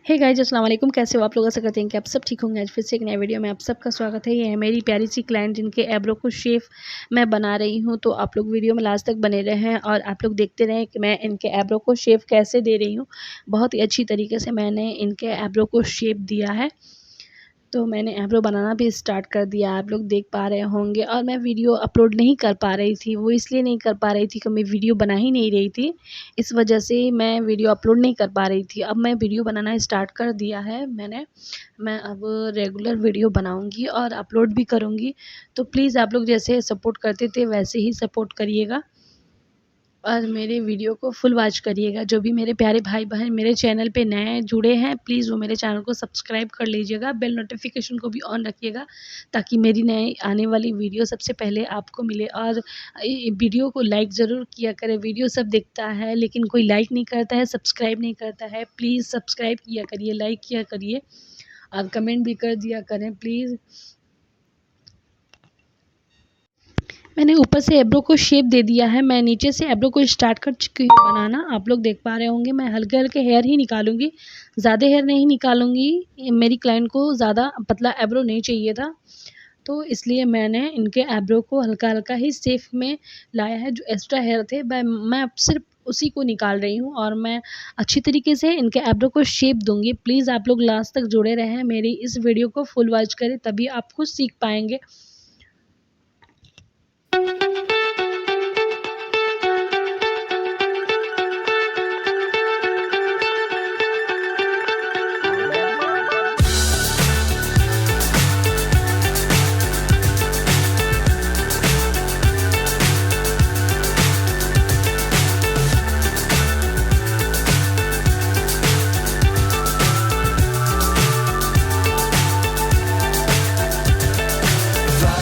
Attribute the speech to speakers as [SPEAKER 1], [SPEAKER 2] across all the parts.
[SPEAKER 1] Hey guys अस्सलाम वालेकुम। कैसे हो आप लोग? आशा करते हैं कि आप सब ठीक होंगे। आज फिर से एक नए वीडियो में आप सबका स्वागत है। ये है मेरी प्यारी सी क्लाइंट जिनके एब्रो को शेप मैं बना रही हूँ। तो आप लोग वीडियो में लास्ट तक बने रहें और आप लोग देखते रहें कि मैं इनके एब्रो को शेप कैसे दे रही हूँ। बहुत ही अच्छी तरीके से मैंने इनके एब्रो को शेप दिया है। तो मैंने एब्रो बनाना भी स्टार्ट कर दिया, आप लोग देख पा रहे होंगे। और मैं वीडियो अपलोड नहीं कर पा रही थी, वो इसलिए नहीं कर पा रही थी कि मैं वीडियो बना ही नहीं रही थी, इस वजह से मैं वीडियो अपलोड नहीं कर पा रही थी। अब मैं वीडियो बनाना स्टार्ट कर दिया है मैं अब रेगुलर वीडियो बनाऊंगी और अपलोड भी करूंगी। तो प्लीज़ आप लोग जैसे सपोर्ट करते थे वैसे ही सपोर्ट करिएगा और मेरे वीडियो को फुल वॉच करिएगा। जो भी मेरे प्यारे भाई बहन मेरे चैनल पे नए जुड़े हैं, प्लीज़ वो मेरे चैनल को सब्सक्राइब कर लीजिएगा, बेल नोटिफिकेशन को भी ऑन रखिएगा ताकि मेरी नई आने वाली वीडियो सबसे पहले आपको मिले। और वीडियो को लाइक ज़रूर किया करें। वीडियो सब देखता है लेकिन कोई लाइक नहीं करता है, सब्सक्राइब नहीं करता है। प्लीज़ सब्सक्राइब किया करिए, लाइक किया करिए और कमेंट भी कर दिया करें प्लीज़। मैंने ऊपर से एब्रो को शेप दे दिया है, मैं नीचे से एब्रो को स्टार्ट कर चुकी हूँ बनाना। आप लोग देख पा रहे होंगे मैं हल्के हल्के हेयर ही निकालूंगी, ज़्यादा हेयर नहीं निकालूंगी। मेरी क्लाइंट को ज़्यादा पतला एब्रो नहीं चाहिए था, तो इसलिए मैंने इनके एब्रो को हल्का हल्का ही शेप में लाया है। जो एक्स्ट्रा हेयर थे मैं अब सिर्फ उसी को निकाल रही हूँ और मैं अच्छी तरीके से इनके एब्रो को शेप दूंगी। प्लीज़ आप लोग लास्ट तक जुड़े रहें, मेरी इस वीडियो को फुल वॉच करें तभी आप खुद सीख पाएंगे।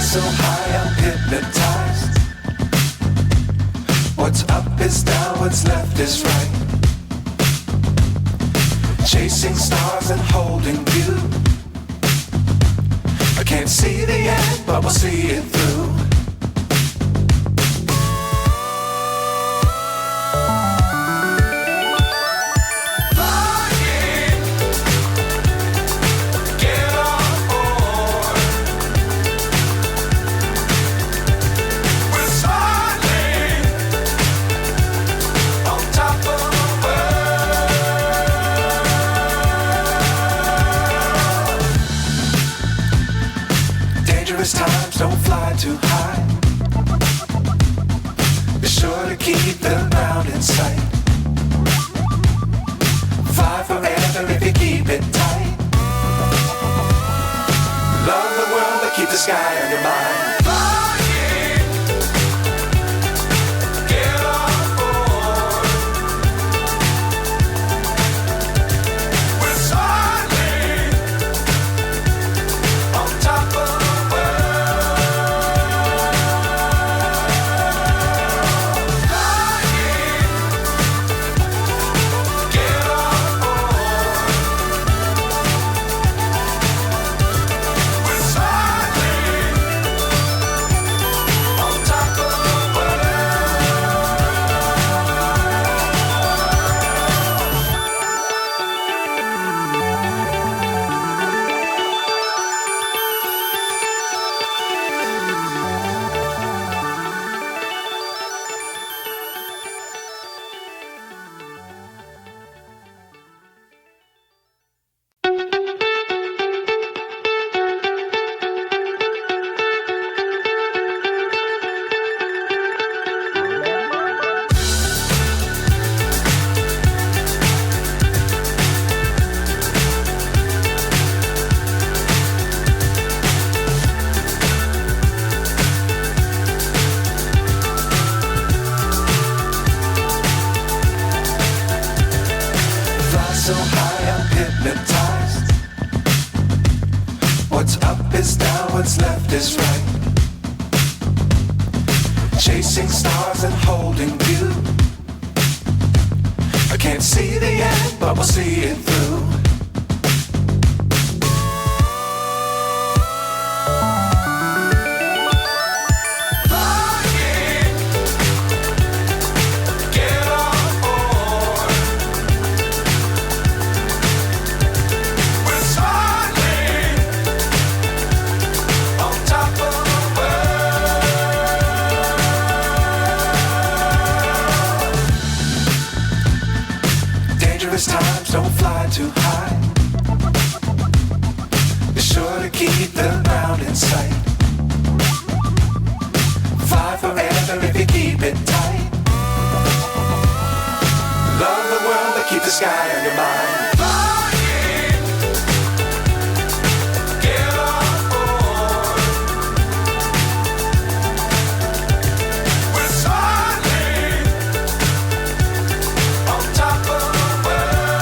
[SPEAKER 2] So high, I'm hypnotized. What's up is down, what's left is right. Chasing stars and holding you. I can't see the end, but we'll see it through. Dangerous times, don't fly too high. Be sure to keep the ground in sight. Fly forever if you keep it tight. Love the world, but keep the sky on your mind. So high, I'm hypnotized. What's up is down, what's left is right. Chasing stars and holding you. I can't see the end, but we'll see it through. don't fly too high. Be sure to keep the ground in sight. Fly forever if you keep it tight. Love the world, but keep the sky on your mind. Flying, get on board. We're soaring on top of the world.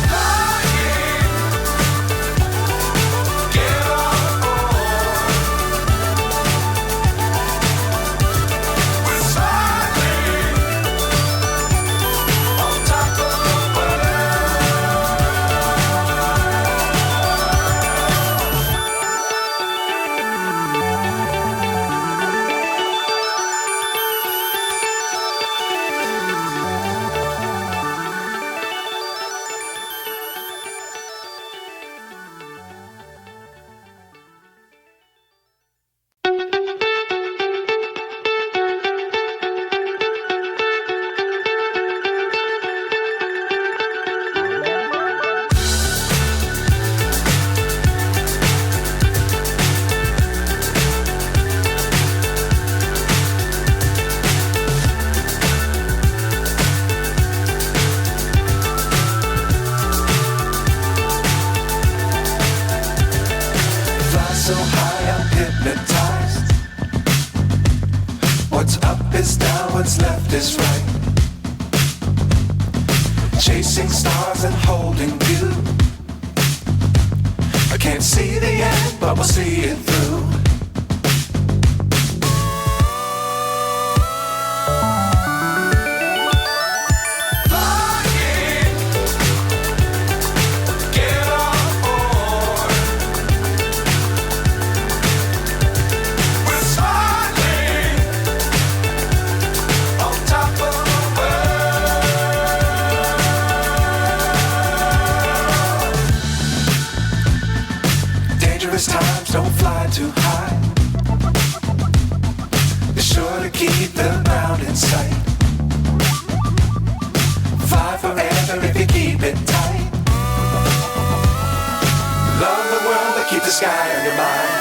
[SPEAKER 2] Flying, get on board. We're soaring on top of the world. Fly so high, I'm hypnotized. What's up is down, what's left is right. Chasing stars and holding you. I can't see the end, but we'll see it through. Flying, get on board. We're soaring on top of the world. Dangerous times, don't fly too high. Be sure to keep the ground in sight. Fly forever if you keep it tight. Love the world, but keep the sky on your mind.